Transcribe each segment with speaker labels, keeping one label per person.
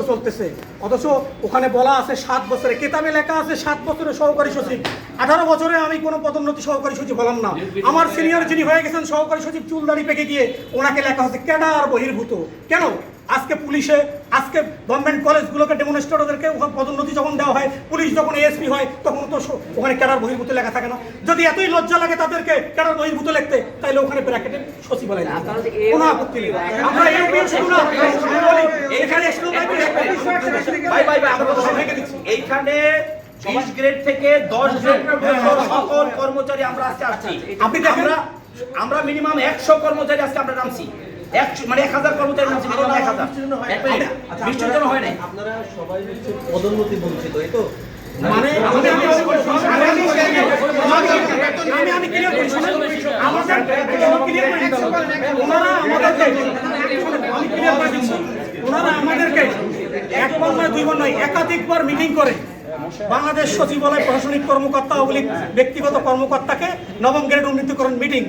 Speaker 1: চলতেছে, অথচ ওখানে বলা আছে 7 বছরে, কেতাবে লেখা আছে 7 বছরে সহকারী সচিব। 18 বছরে আমি কোনো পদোন্নতি সহকারী সচিব হলাম না। আমার সিনিয়র যিনি হয়ে গেছেন সহকারী সচিব, চুলদাড়ি পেকে গিয়ে ওনাকে লেখা হচ্ছে ক্যাডার বহির্ভূত। কেন? আজকে পুলিশে, আজকে গভর্নমেন্ট কলেজগুলোকে ডেমনস্ট্রেটরদেরকে পদোন্নতি যখন দেওয়া হয়, পুলিশ যখন এএসপি হয়, তখন তো ওখানে ক্যাডার বহির্ভূত লেখা থাকে না। যদি এতই লজ্জা লাগে তাদেরকে ক্যাডার বহির্ভূত লিখতে, তাহলে ওখানে ব্র্যাকেটে সচিবালয় কোনো আপত্তি নেই। আমরা
Speaker 2: এইখানে 20 গ্রেড থেকে 10 গ্রেড পর্যন্ত সকল কর্মচারী আমরা আজকে আসছি।
Speaker 1: আপনি দেখেন,
Speaker 2: আমরা মিনিমাম 100 কর্মচারী আজকে আমরা নামছি, মানে 1000 কর্মচারী নামছি, মিনিমাম 1000। বিশ্বর জন্য হয় নাই।
Speaker 3: আপনারা সবাই হচ্ছে পদোন্নতি বঞ্চিত, এই তো
Speaker 1: মানে আমি ক্লিয়ার করি, ওনারা আমাদেরকে 1 বার নয় 2 বার নয় একাধিকবার মিটিং করে বাংলাদেশ সচিবালয় প্রশাসনিক কর্মকর্তা অবলিক ব্যক্তিগত কর্মকর্তাকে নবম গ্রেড উন্নীতকরণ মিটিং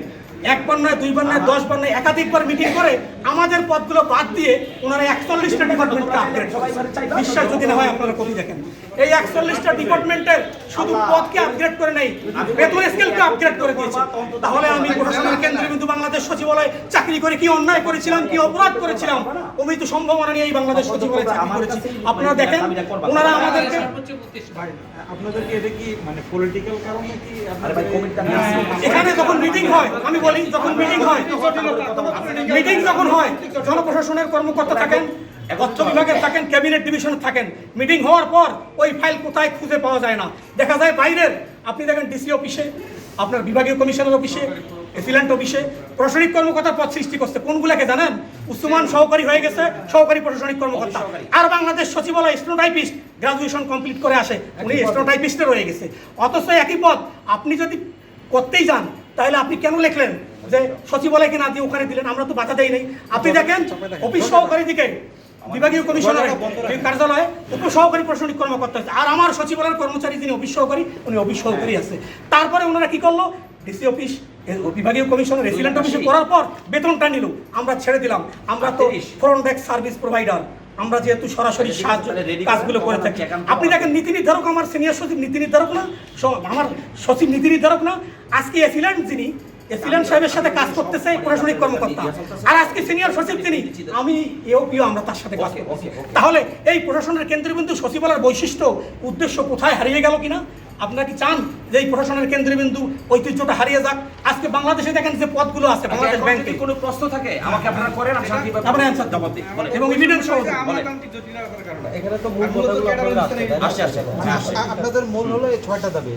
Speaker 1: 1 বার নয় 2 বার নয় 10 বার নয় একাধিকবার মিটিং করে আমাদের পদগুলো বাদ দিয়ে ওনারা 41টা ডিপার্টমেন্টকে আপগ্রেড। বিশ্বাস যদি না হয় আপনারা কবি দেখেন, এই 41টা ডিপার্টমেন্টের শুধু পদকে আপগ্রেড করে নেই, বেতন স্কেলকে আপগ্রেড করে দিয়েছে। তাহলে আমি প্রশাসনের কেন্দ্রবিন্দু বাংলাদেশ সচিবালয় চাকরি করে কি অন্যায় করেছিলাম, কি অপরাধ করেছিলাম, অমিত সম্ভাবনা নিয়ে এই বাংলাদেশ সচিবালয় চাকরি করেছি। আপনারা দেখেন ওনারা আমাদেরকে,
Speaker 3: আপনাদেরকে এটা কি মানে পলিটিক্যাল কারণে কি
Speaker 1: এখানে যখন মিটিং হয়, আমি বলি যখন মিটিং যখন হয় জনপ্রশাসনের কর্মকর্তা থাকেন, অর্থ বিভাগের থাকেন, ক্যাবিনেট ডিভিশন থাকেন, মিটিং হওয়ার পর ওই ফাইল কোথায় খুঁজে পাওয়া যায় না, দেখা যায় বাইরের। আপনি দেখেন ডিসি অফিসে, আপনার বিভাগীয় কমিশনার অফিসে, এসিল্যান্ট অফিসে প্রশাসনিক কর্মকর্তার পদ সৃষ্টি করছে। কোনগুলোকে জানেন? উসমান সহকারী হয়ে গেছে, সহকারী প্রশাসনিক কর্মকর্তা। আর বাংলাদেশ সচিবালয় স্টেনোটাইপিস্ট গ্রাজুয়েশন কমপ্লিট করে আসে, উনি স্টেনোটাইপিস্টে রয়ে গেছে। অথচ একই পদ আপনি যদি করতেই যান, তাহলে আপনি কেন লিখলেন যে সচিবালয়কে না দিয়ে ওখানে দিলেন? আমরা তো বাধা দেই নাই। আপনি দেখেন অফিস সহকারী দিকে বিভাগীয় কমিশনার কার্যালয়ে উপসহকারী প্রশাসনিক কর্মকর্তা আছে, আর আমার সচিবালয়ের কর্মচারী যিনি অফিস সহকারী, উনি অফিস সহকারী আছে। তারপরে ওনারা কি করলো? ডিসি অফিস, বিভাগীয় কমিশনার, রেসিডেন্ট অফিসে করার পর বেতনটা নিল, আমরা ছেড়ে দিলাম। আমরা তো ফ্রন্ট ডেস্ক সার্ভিস প্রোভাইডার, আমরা যেহেতু সরাসরি সাহায্য কাজগুলো করে থাকি। আপনি দেখেন নীতি নির্ধারক আমার সিনিয়র সচিব নীতি নির্ধারক না, আমার সচিব নীতি নির্ধারক না। আজকে এসিল্যান্ট যিনি, এসিল্যান্ট সাহেবের সাথে কাজ করতেছে প্রশাসনিক কর্মকর্তা, আর আজকে সিনিয়র সচিব তিনি, আমি এওপিও, আমরা তার সাথে কাজ করছি। তাহলে এই প্রশাসনের কেন্দ্রবিন্দু সচিবালয়ের বৈশিষ্ট্য, উদ্দেশ্য কোথায় হারিয়ে গেল কিনা? আপনারা কি চান যে এই প্রশাসনের কেন্দ্রবিন্দু ঐতিহ্যটা হারিয়ে যাক? আজকে বাংলাদেশে দেখেন যে পদগুলো আছে, বাংলাদেশ ব্যাংকে
Speaker 2: কোনো প্রশ্ন থাকে আমাকে আপনারা করেন, আমি শান্তিভাবে
Speaker 1: আপনারা অ্যানসার জবাব দিন এবং এভিডেন্স সহ বলেন।
Speaker 3: এখানে তো মূল কথাগুলো আপনারা আসছে, আপনাদের মূল হলো এই 6টা দাবি।